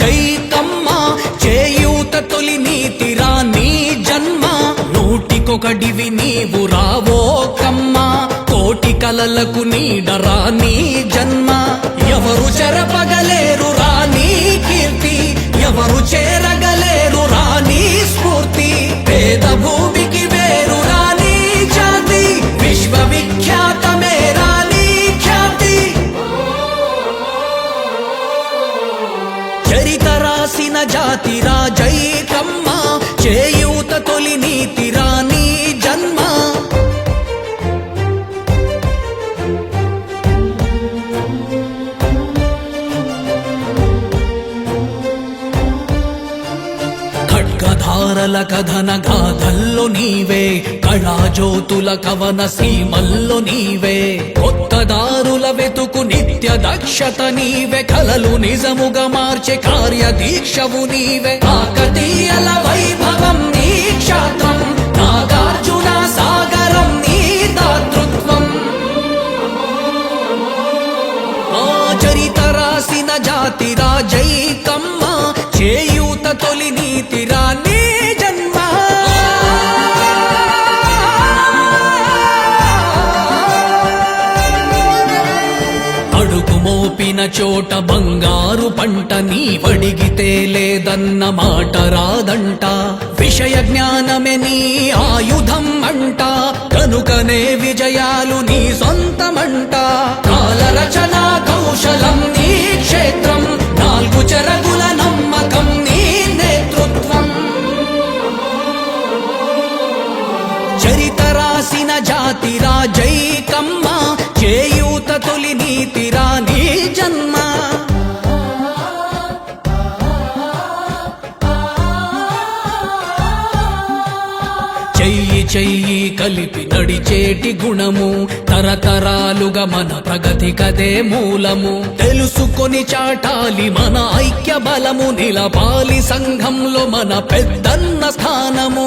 జైకమ్మ చేయూత తొలి నీతిరా నీ జన్మ నూటికొకడివి నీవు రావో కమ్మ కోటి కలలకు నీడరా నీ జన్మ ఎవరు చెరపగలేరు రాణి కీర్తి ఎవరు చేరగలేరు రాణి స్ఫూర్తి పేద భూమికి వేరు రాణి జాతి విశ్వవిఖ్యాతమే రాణి ఖ్యాతి చరిత రాసిన జాతిరా జైకమ్మ చేయూత తొలి నీతిరా నీ జన్మ ఖడ్గధారల కథన గాథల్లో నీవే కళాజ్యోతుల కవన సీమల్లో నీవే కొత్త దారుల వెతుకు నిత్య దక్షత నీవే కలలు నిజముగా మార్చే కార్యదీక్షవు నీవే కాకతీయల వైభవం నీ క్షాత్రం నాగార్జున సాగరం నీ దాతృత్వం చరిత రాసిన జాతిరా జైకమ్మ చేయూత తొలి నీతిరా నీ జన్మ అడుగు మోపిన చోట బంగారు పంట నీ వడిగితే లేదన్న మాట రాదంట విషయ జ్ఞానమే నీ ఆయుధం అంట కనుకనే విజయాలు నీ సొంతమంట కాల రచన కౌశలం నీ క్షేత్రం నాలుగు చెరగుల నమ్మకం నీ నేతృత్వం చరిత రాసిన జాతిరా జైకమ్మ చేయూత తొలి నీతిరా నీ జన్మ చెయ్యి చెయ్యి కలిపి నడిచేటి గుణము తరతరాలుగా మన ప్రగతి కదే మూలము తెలుసుకొని చాటాలి మన ఐక్య బలము నిలపాలి సంఘంలో మన పెద్దన్న స్థానము